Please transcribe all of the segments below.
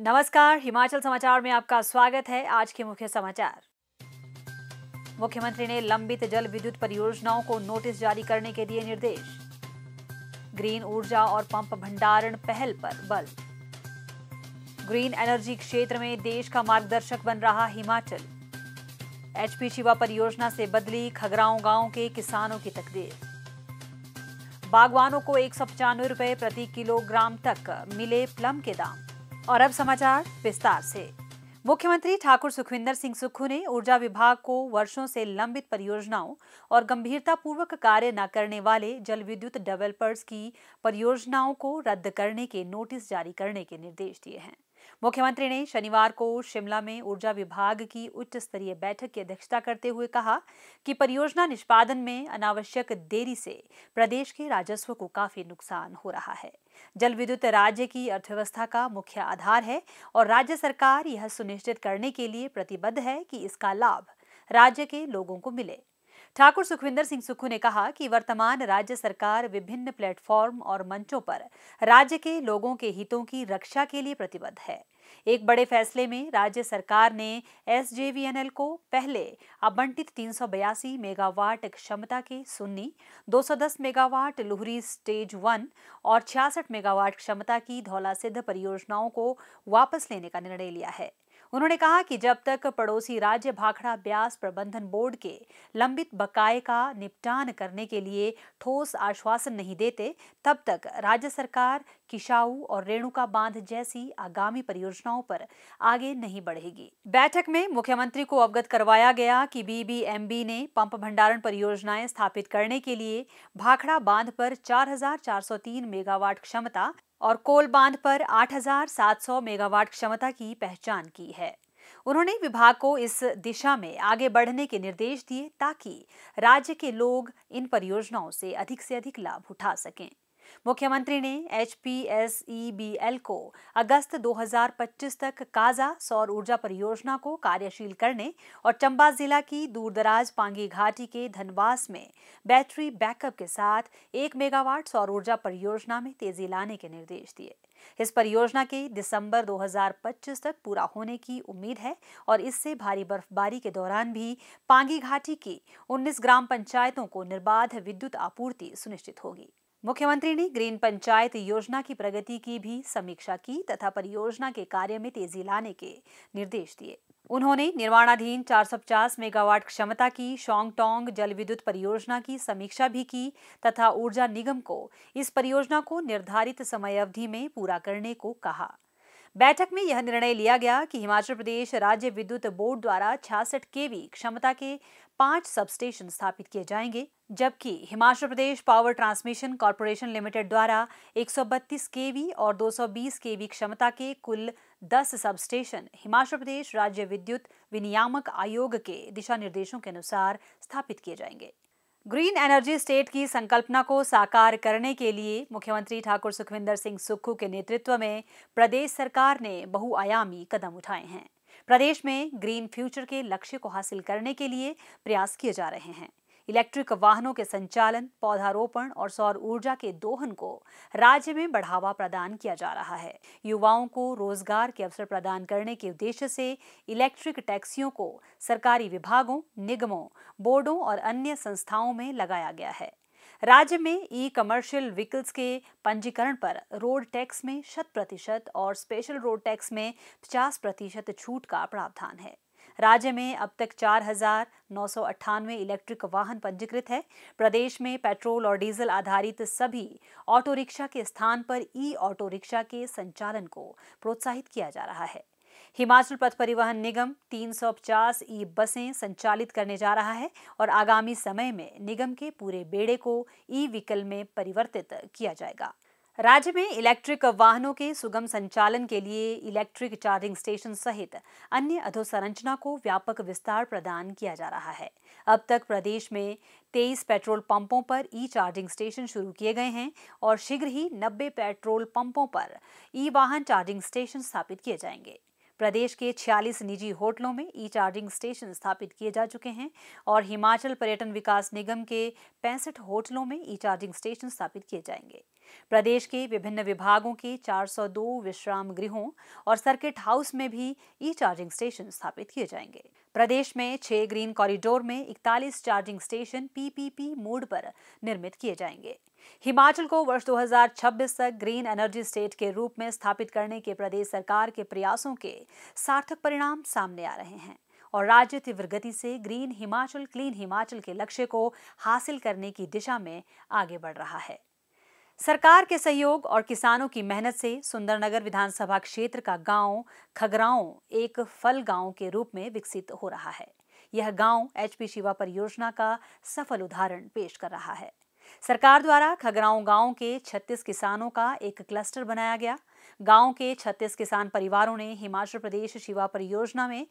नमस्कार, हिमाचल समाचार में आपका स्वागत है। आज के मुख्य समाचार। मुख्यमंत्री ने लंबित जल विद्युत परियोजनाओं को नोटिस जारी करने के दिए निर्देश। ग्रीन ऊर्जा और पंप भंडारण पहल पर बल। ग्रीन एनर्जी क्षेत्र में देश का मार्गदर्शक बन रहा हिमाचल। एचपी शिवा परियोजना से बदली खगरांव गांव के किसानों की तकदीर। बागवानों को 195 रुपए प्रति किलोग्राम तक मिले प्लम के दाम। और अब समाचार विस्तार से। मुख्यमंत्री ठाकुर सुखविंदर सिंह सुक्खू ने ऊर्जा विभाग को वर्षों से लंबित परियोजनाओं और गंभीरतापूर्वक कार्य न करने वाले जल विद्युत डेवलपर्स की परियोजनाओं को रद्द करने के नोटिस जारी करने के निर्देश दिए हैं। मुख्यमंत्री ने शनिवार को शिमला में ऊर्जा विभाग की उच्च स्तरीय बैठक की अध्यक्षता करते हुए कहा कि परियोजना निष्पादन में अनावश्यक देरी से प्रदेश के राजस्व को काफी नुकसान हो रहा है। जल विद्युत राज्य की अर्थव्यवस्था का मुख्य आधार है और राज्य सरकार यह सुनिश्चित करने के लिए प्रतिबद्ध है कि इसका लाभ राज्य के लोगों को मिले। ठाकुर सुखविंदर सिंह सुक्खू ने कहा कि वर्तमान राज्य सरकार विभिन्न प्लेटफॉर्म और मंचों पर राज्य के लोगों के हितों की रक्षा के लिए प्रतिबद्ध है। एक बड़े फैसले में राज्य सरकार ने एसजेवीएनएल को पहले आवंटित 382 मेगावाट क्षमता के सुन्नी, 210 मेगावाट लुहरी स्टेज 1 और 66 मेगावाट क्षमता की धौलासिद्ध परियोजनाओं को वापस लेने का निर्णय लिया है। उन्होंने कहा कि जब तक पड़ोसी राज्य भाखड़ा ब्यास प्रबंधन बोर्ड के लंबित बकाये का निपटान करने के लिए ठोस आश्वासन नहीं देते, तब तक राज्य सरकार किशाऊ और रेणुका बांध जैसी आगामी परियोजनाओं पर आगे नहीं बढ़ेगी। बैठक में मुख्यमंत्री को अवगत करवाया गया कि बीबीएमबी ने पंप भंडारण परियोजनाएं स्थापित करने के लिए भाखड़ा बांध पर 4,403 मेगावाट क्षमता और कोल बांध पर 8,700 मेगावाट क्षमता की पहचान की है। उन्होंने विभाग को इस दिशा में आगे बढ़ने के निर्देश दिए ताकि राज्य के लोग इन परियोजनाओं से अधिक लाभ उठा सकें। मुख्यमंत्री ने एचपीएसईबीएल को अगस्त 2025 तक काजा सौर ऊर्जा परियोजना को कार्यशील करने और चंबा जिला की दूरदराज पांगी घाटी के धनवास में बैटरी बैकअप के साथ 1 मेगावाट सौर ऊर्जा परियोजना में तेजी लाने के निर्देश दिए। इस परियोजना के दिसंबर 2025 तक पूरा होने की उम्मीद है और इससे भारी बर्फबारी के दौरान भी पांगी घाटी की 19 ग्राम पंचायतों को निर्बाध विद्युत आपूर्ति सुनिश्चित होगी। मुख्यमंत्री ने ग्रीन पंचायत योजना की प्रगति की भी समीक्षा की तथा परियोजना के कार्य में तेजी लाने के निर्देश दिए। उन्होंने निर्माणाधीन 450 मेगावाट क्षमता की शोंगटोंग जल विद्युत परियोजना की समीक्षा भी की तथा ऊर्जा निगम को इस परियोजना को निर्धारित समय अवधि में पूरा करने को कहा। बैठक में यह निर्णय लिया गया कि हिमाचल प्रदेश राज्य विद्युत बोर्ड द्वारा 66 केवी क्षमता के 5 सबस्टेशन स्थापित किए जाएंगे, जबकि Himachal Pradesh power transmission corporation limited द्वारा 132 केवी और 220 केवी क्षमता के कुल 10 सबस्टेशन हिमाचल प्रदेश राज्य विद्युत विनियामक आयोग के दिशा निर्देशों के अनुसार स्थापित किए जाएंगे। ग्रीन एनर्जी स्टेट की संकल्पना को साकार करने के लिए मुख्यमंत्री ठाकुर सुखविंदर सिंह सुक्खू के नेतृत्व में प्रदेश सरकार ने बहुआयामी कदम उठाए हैं। प्रदेश में ग्रीन फ्यूचर के लक्ष्य को हासिल करने के लिए प्रयास किए जा रहे हैं। इलेक्ट्रिक वाहनों के संचालन, पौधारोपण और सौर ऊर्जा के दोहन को राज्य में बढ़ावा प्रदान किया जा रहा है। युवाओं को रोजगार के अवसर प्रदान करने के उद्देश्य से इलेक्ट्रिक टैक्सियों को सरकारी विभागों, निगमों, बोर्डों और अन्य संस्थाओं में लगाया गया है। राज्य में ई कमर्शियल व्हीकल्स के पंजीकरण पर रोड टैक्स में 100% और स्पेशल रोड टैक्स में 50% छूट का प्रावधान है। राज्य में अब तक 4,998 इलेक्ट्रिक वाहन पंजीकृत है। प्रदेश में पेट्रोल और डीजल आधारित सभी ऑटो रिक्शा के स्थान पर ई ऑटो रिक्शा के संचालन को प्रोत्साहित किया जा रहा है। हिमाचल पथ परिवहन निगम 350 ई बसें संचालित करने जा रहा है और आगामी समय में निगम के पूरे बेड़े को ई व्हीकल में परिवर्तित किया जाएगा। राज्य में इलेक्ट्रिक वाहनों के सुगम संचालन के लिए इलेक्ट्रिक चार्जिंग स्टेशन सहित अन्य अधोसंरचना को व्यापक विस्तार प्रदान किया जा रहा है। अब तक प्रदेश में 23 पेट्रोल पंपों पर ई चार्जिंग स्टेशन शुरू किए गए हैं और शीघ्र ही 90 पेट्रोल पंपों पर ई वाहन चार्जिंग स्टेशन स्थापित किए जाएंगे। प्रदेश के 46 निजी होटलों में ई चार्जिंग स्टेशन स्थापित किए जा चुके हैं और हिमाचल पर्यटन विकास निगम के 65 होटलों में ई चार्जिंग स्टेशन स्थापित किए जाएंगे। प्रदेश के विभिन्न विभागों के 402 विश्राम गृहों और सर्किट हाउस में भी ई चार्जिंग स्टेशन स्थापित किए जाएंगे। प्रदेश में 6 ग्रीन कॉरिडोर में 41 चार्जिंग स्टेशन पीपीपी मोड पर निर्मित किए जाएंगे। हिमाचल को वर्ष 2026 तक ग्रीन एनर्जी स्टेट के रूप में स्थापित करने के प्रदेश सरकार के प्रयासों के सार्थक परिणाम सामने आ रहे हैं और राज्य तीव्र गति से ग्रीन हिमाचल, क्लीन हिमाचल के लक्ष्य को हासिल करने की दिशा में आगे बढ़ रहा है। सरकार के सहयोग और किसानों की मेहनत से सुंदरनगर विधानसभा क्षेत्र का गांव खगराओं एक फल गांव के रूप में विकसित हो रहा है। यह गांव एचपी शिवा परियोजना का सफल उदाहरण पेश कर रहा है। सरकार द्वारा खगराओं गांव के 36 किसानों का एक क्लस्टर बनाया गया। गांव के 36 किसान परिवारों ने हिमाचल प्रदेश शिवा परियोजना में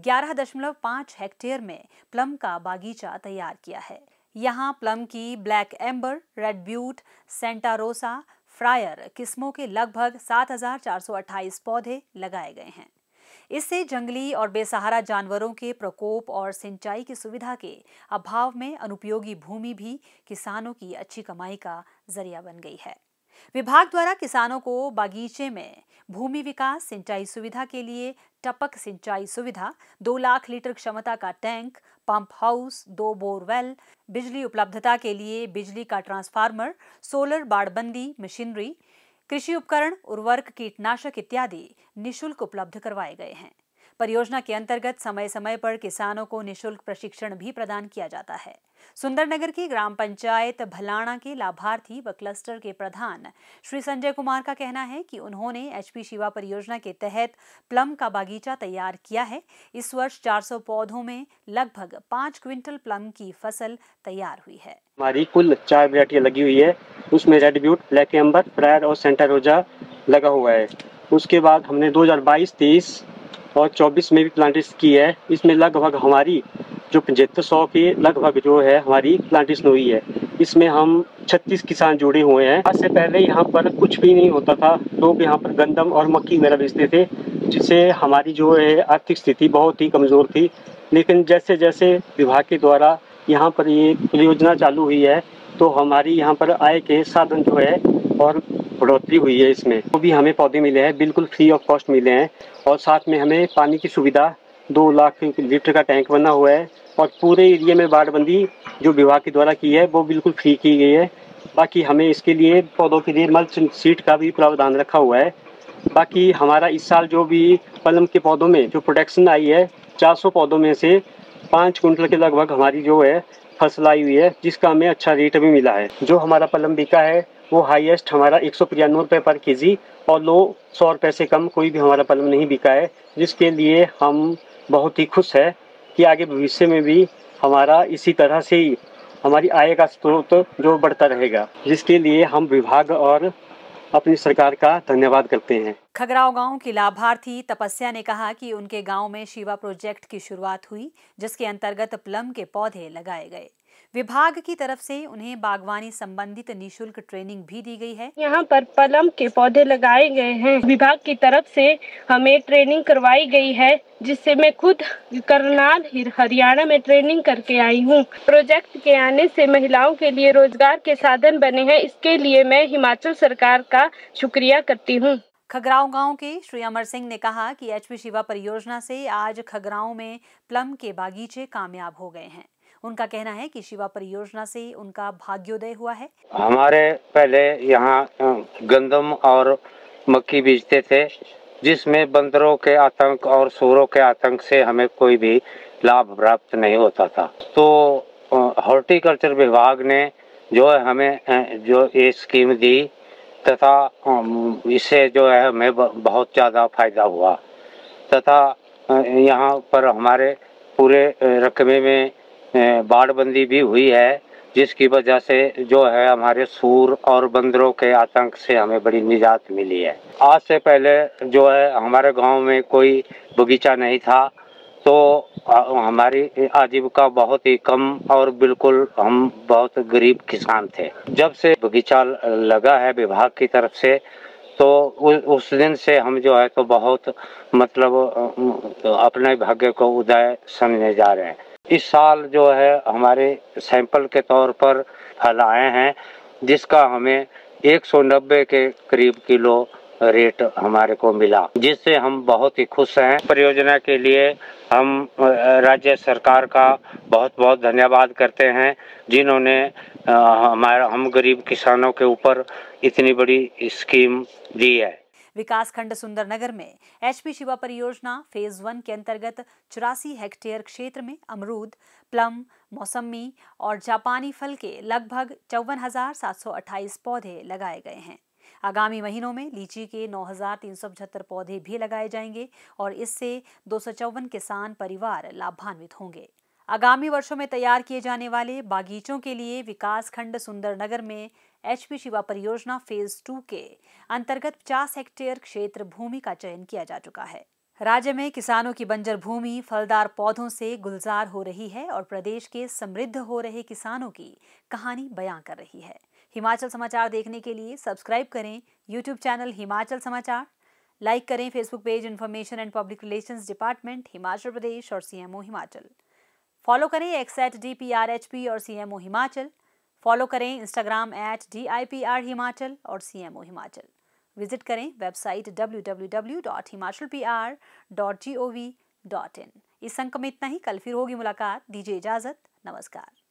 11.5 हेक्टेयर में प्लम का बागीचा तैयार किया है। यहाँ प्लम की Black Amber, Red Beaut, Santa Rosa, Friar किस्मों के लगभग 7,428 पौधे लगाए गए हैं। इससे जंगली और बेसहारा जानवरों के प्रकोप और सिंचाई की सुविधा के अभाव में अनुपयोगी भूमि भी किसानों की अच्छी कमाई का जरिया बन गई है। विभाग द्वारा किसानों को बागीचे में भूमि विकास, सिंचाई सुविधा के लिए टपक सिंचाई सुविधा, 2 लाख लीटर क्षमता का टैंक, पंप हाउस, 2 बोरवेल, बिजली उपलब्धता के लिए बिजली का ट्रांसफार्मर, सोलर बाड़बंदी मशीनरी, कृषि उपकरण, उर्वरक, कीटनाशक इत्यादि निःशुल्क उपलब्ध करवाए गए हैं। परियोजना के अंतर्गत समय समय पर किसानों को निःशुल्क प्रशिक्षण भी प्रदान किया जाता है। सुंदरनगर की ग्राम पंचायत भलाणा के लाभार्थी व क्लस्टर के प्रधान श्री संजय कुमार का कहना है कि उन्होंने एचपी शिवा परियोजना के तहत प्लम का बागीचा तैयार किया है। इस वर्ष 400 पौधों में लगभग 5 क्विंटल प्लम की फसल तैयार हुई है। हमारी कुल 4 वैरायटियां लगी हुई है। उसमें red beaut, black amber, friar और सेंटा रोजा लगा हुआ है। उसके बाद हमने 2022, 23 और 24 में भी प्लांटेशन की है। इसमें लगभग हमारी जो 7500 के लगभग जो है हमारी प्लांटेशन हुई है। इसमें हम 36 किसान जुड़े हुए हैं। आज से पहले यहाँ पर कुछ भी नहीं होता था। लोग यहाँ पर गंदम और मक्की वगैरह बेचते थे, जिससे हमारी जो है आर्थिक स्थिति बहुत ही कमज़ोर थी। लेकिन जैसे जैसे विभाग के द्वारा यहाँ पर ये परियोजना चालू हुई है तो हमारी यहाँ पर आय के साधन जो है और बढ़ोतरी हुई है। इसमें वो भी हमें पौधे मिले हैं, बिल्कुल फ्री ऑफ कॉस्ट मिले हैं। और साथ में हमें पानी की सुविधा, 2 लाख लीटर का टैंक बना हुआ है और पूरे एरिया में बाड़बंदी जो विभाग के द्वारा की है वो बिल्कुल फ्री की गई है। बाकी हमें इसके लिए पौधों के लिए मल्च सीट का भी प्रावधान रखा हुआ है। बाकी हमारा इस साल जो भी पलम के पौधों में जो प्रोडक्शन आई है, 400 पौधों में से 5 कुंटल के लगभग हमारी जो है फसल आई हुई है, जिसका हमें अच्छा रेट भी मिला है। जो हमारा पलम बिका है वो हाईएस्ट हमारा 195 रुपये पर केजी और लो 100 रुपये से कम कोई भी हमारा पलम नहीं बिका है, जिसके लिए हम बहुत ही खुश है कि आगे भविष्य में भी हमारा इसी तरह से ही हमारी आय का स्रोत जो बढ़ता रहेगा, जिसके लिए हम विभाग और अपनी सरकार का धन्यवाद करते हैं। खगराओं गांव की लाभार्थी तपस्या ने कहा कि उनके गांव में शिवा प्रोजेक्ट की शुरुआत हुई, जिसके अंतर्गत प्लम के पौधे लगाए गए। विभाग की तरफ से उन्हें बागवानी संबंधित निःशुल्क ट्रेनिंग भी दी गई है। यहाँ पर प्लम के पौधे लगाए गए हैं। विभाग की तरफ से हमें ट्रेनिंग करवाई गई है, जिससे मैं खुद करनाल हरियाणा में ट्रेनिंग करके आई हूँ। प्रोजेक्ट के आने से महिलाओं के लिए रोजगार के साधन बने हैं। इसके लिए मैं हिमाचल सरकार का शुक्रिया करती हूँ। खगराओं गांव के श्री अमर सिंह ने कहा कि एचपी शिवा परियोजना से आज खगराओं में प्लम के बागीचे कामयाब हो गए हैं। उनका कहना है कि शिवा परियोजना से उनका भाग्योदय हुआ है। हमारे पहले यहाँ गंदम और मक्की बीजते थे, जिसमें बंदरों के आतंक और सूरों के आतंक से हमें कोई भी लाभ प्राप्त नहीं होता था। तो हॉर्टिकल्चर विभाग ने जो है हमें जो ये स्कीम दी तथा इससे जो है हमें बहुत ज़्यादा फायदा हुआ तथा यहाँ पर हमारे पूरे रकबे में बाड़बंदी भी हुई है, जिसकी वजह से जो है हमारे सूर और बंदरों के आतंक से हमें बड़ी निजात मिली है। आज से पहले जो है हमारे गांव में कोई बगीचा नहीं था, तो हमारी आजीविका बहुत ही कम और बिल्कुल हम बहुत गरीब किसान थे। जब से बगीचा लगा है विभाग की तरफ से, तो उस दिन से हम जो है तो बहुत मतलब अपने भाग्य को उदय समझने जा रहे हैं। इस साल जो है हमारे सैंपल के तौर पर फल आए हैं, जिसका हमें 190 के करीब किलो रेट हमारे को मिला, जिससे हम बहुत ही खुश हैं। परियोजना के लिए हम राज्य सरकार का बहुत बहुत धन्यवाद करते हैं, जिन्होंने हम गरीब किसानों के ऊपर इतनी बड़ी स्कीम दी है। विकासखंड सुंदरनगर में एचपी शिवा परियोजना फेज 1 के अंतर्गत 84 हेक्टेयर क्षेत्र में अमरूद, प्लम, मौसमी और जापानी फल के लगभग 54,728 पौधे लगाए गए हैं। आगामी महीनों में लीची के 9,375 पौधे भी लगाए जाएंगे और इससे 254 किसान परिवार लाभान्वित होंगे। आगामी वर्षों में तैयार किए जाने वाले बागीचों के लिए विकासखंड सुंदरनगर में एचपी शिवा परियोजना फेज 2 के अंतर्गत 50 हेक्टेयर क्षेत्र भूमि का चयन किया जा चुका है। राज्य में किसानों की बंजर भूमि फलदार पौधों से गुलजार हो रही है और प्रदेश के समृद्ध हो रहे किसानों की कहानी बयां कर रही है। हिमाचल समाचार देखने के लिए सब्सक्राइब करें यूट्यूब चैनल हिमाचल समाचार, लाइक करें Facebook page information and public relations department Himachal Pradesh और सीएमओ हिमाचल, फॉलो करें x@DPRHP और सीएमओ हिमाचल, फॉलो करें इंस्टाग्राम @DIPR हिमाचल और सीएमओ हिमाचल। विजिट करें वेबसाइट www.himachalpr.gov.in। इस अंक में इतना ही। कल फिर होगी मुलाकात। दीजिए इजाजत। नमस्कार।